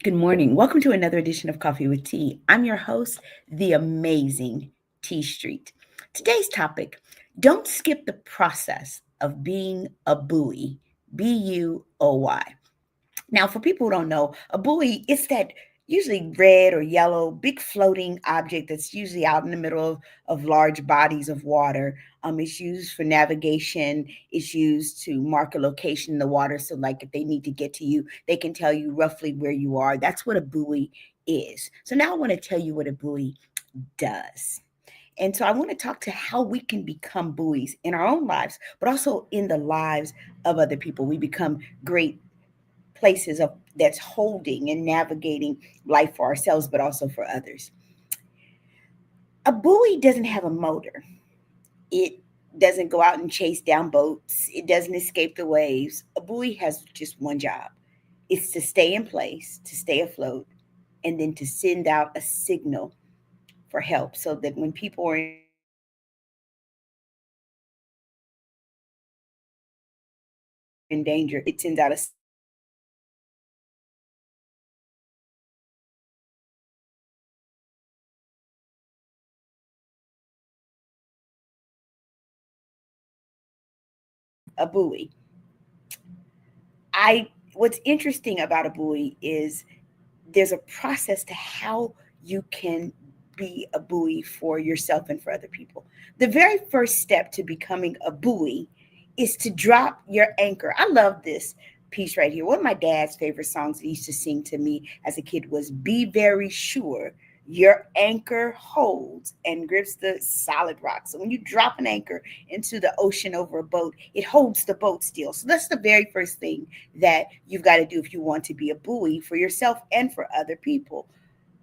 Good morning. Welcome to another edition of Coffee with Tea. I'm your host, the amazing T Street. Today's topic: don't skip the process of being a buoy. Buoy. Now, for people who don't know, a buoy is that usually red or yellow, big floating object that's usually out in the middle of large bodies of water. It's used for navigation. It's used to mark a location in the water. So, like if they need to get to you, they can tell you roughly where you are. That's what a buoy is. So, now I want to tell you what a buoy does. And so I want to talk to how we can become buoys in our own lives, but also in the lives of other people. We become great places of that's holding and navigating life for ourselves, but also for others. A buoy doesn't have a motor. It doesn't go out and chase down boats. It doesn't escape the waves. A buoy has just one job. It's to stay in place, to stay afloat, and then to send out a signal for help so that when people are in danger, it sends out a signal to help them. A buoy. I What's interesting about a buoy is there's a process to how you can be a buoy for yourself and for other people. The very first step to becoming a buoy is to drop your anchor. I love this piece right here. One of my dad's favorite songs he used to sing to me as a kid was "Be Very Sure Your Anchor Holds and Grips the Solid Rock." So when you drop an anchor into the ocean over a boat, it holds the boat still. So that's the very first thing that you've got to do if you want to be a buoy for yourself and for other people.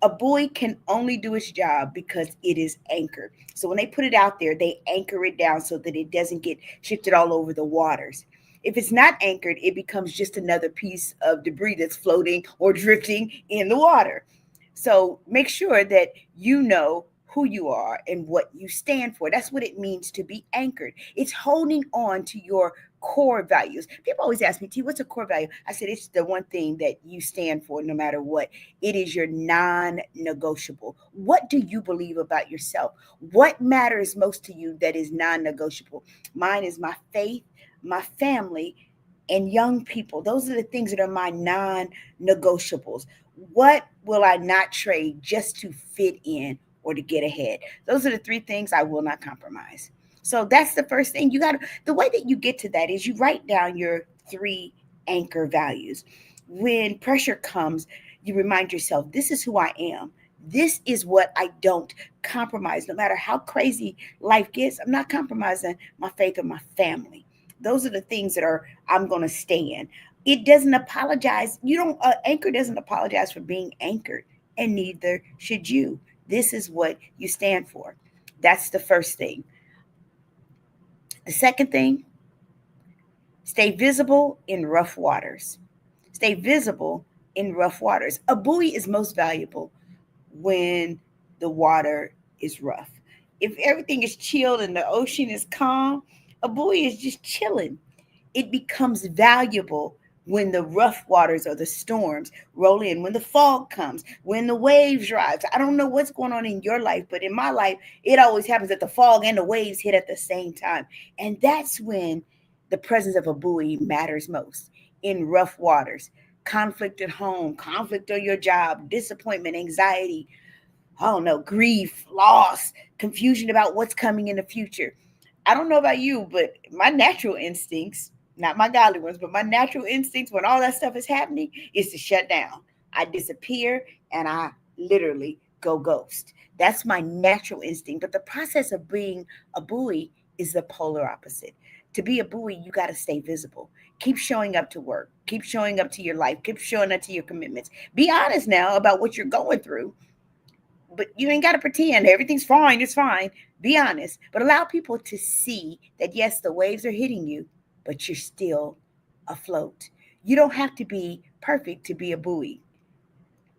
A buoy can only do its job because it is anchored. So when they put it out there, they anchor it down so that it doesn't get shifted all over the waters. If it's not anchored, it becomes just another piece of debris that's floating or drifting in the water. So make sure that you know who you are and what you stand for. That's what it means to be anchored. It's holding on to your core values. People always ask me, T, what's a core value? I said, it's the one thing that you stand for no matter what. It is your non negotiable. What do you believe about yourself? What matters most to you that is non negotiable? Mine is my faith, my family, and young people. Those are the things that are my non negotiables. What will I not trade just to fit in or to get ahead? Those are the three things I will not compromise. So that's the first thing you got to, the way that you get to that is you write down your three anchor values. When pressure comes, you remind yourself, this is who I am. This is what I don't compromise. No matter how crazy life gets, I'm not compromising my faith or my family. Those are the things that are I'm going to stand. It doesn't apologize. You don't anchor doesn't apologize for being anchored, and neither should you. This is what you stand for. That's the first thing. The second thing, stay visible in rough waters. Stay visible in rough waters. A buoy is most valuable when the water is rough. If everything is chilled and the ocean is calm, a buoy is just chilling. It becomes valuable when the rough waters or the storms roll in, when the fog comes, when the waves rise. I don't know what's going on in your life, but in my life, it always happens that the fog and the waves hit at the same time. And that's when the presence of a buoy matters most in rough waters. Conflict at home, conflict on your job, disappointment, anxiety, I don't know, grief, loss, confusion about what's coming in the future. I don't know about you, but my natural instincts, not my godly ones, but my natural instincts when all that stuff is happening is to shut down. I disappear and I literally go ghost. That's my natural instinct. But the process of being a buoy is the polar opposite. To be a buoy, you got to stay visible. Keep showing up to work. Keep showing up to your life. Keep showing up to your commitments. Be honest now about what you're going through, but you ain't got to pretend everything's fine. It's fine. Be honest, but allow people to see that yes, the waves are hitting you, but you're still afloat. You don't have to be perfect to be a buoy.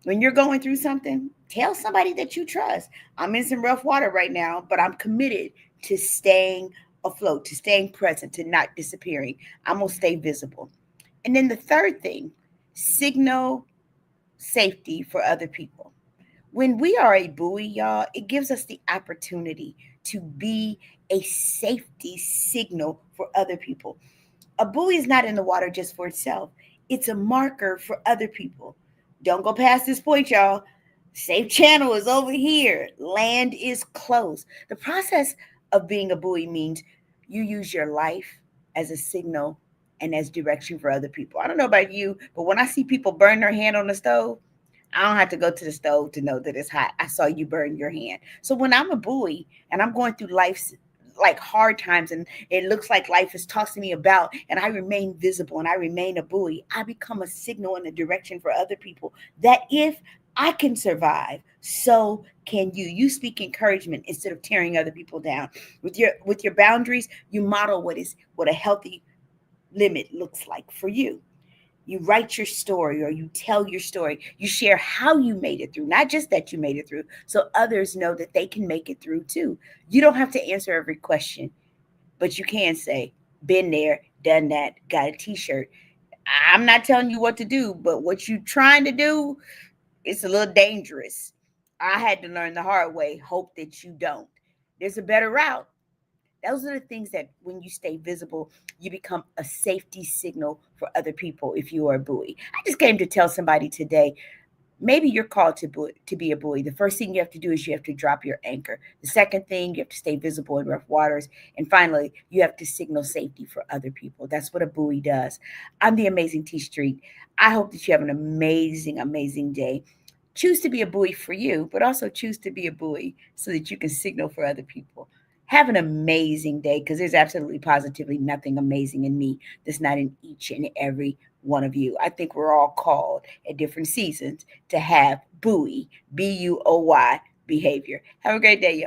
When you're going through something, tell somebody that you trust. I'm in some rough water right now, but I'm committed to staying afloat, to staying present, to not disappearing. I'm going to stay visible. And then the third thing, signal safety for other people. When we are a buoy, y'all, it gives us the opportunity to be a safety signal for other people. A buoy is not in the water just for itself, it's a marker for other people. Don't go past this point, y'all. Safe channel is over here, land is close. The process of being a buoy means you use your life as a signal and as direction for other people. I don't know about you, but when I see people burn their hand on the stove, I don't have to go to the stove to know that it's hot. I saw you burn your hand. So when I'm a buoy and I'm going through life's like hard times and it looks like life is tossing me about and I remain visible and I remain a buoy, I become a signal and a direction for other people that if I can survive, so can you. You speak encouragement instead of tearing other people down. With your boundaries, you model what a healthy limit looks like for you. You write your story or you tell your story. You share how you made it through, not just that you made it through, so others know that they can make it through too. You don't have to answer every question, but you can say, been there, done that, got a t shirt. I'm not telling you what to do, but what you're trying to do, it's a little dangerous. I had to learn the hard way. Hope that you don't. There's a better route. Those are the things that when you stay visible, you become a safety signal for other people if you are a buoy. I just came to tell somebody today, maybe you're called to be a buoy. The first thing you have to do is you have to drop your anchor. The second thing, you have to stay visible in rough waters. And finally, you have to signal safety for other people. That's what a buoy does. I'm the amazing T Street. I hope that you have an amazing, amazing day. Choose to be a buoy for you, but also choose to be a buoy so that you can signal for other people. Have an amazing day because there's absolutely positively nothing amazing in me that's not in each and every one of you. I think we're all called at different seasons to have buoy, B U O Y behavior. Have a great day, y'all.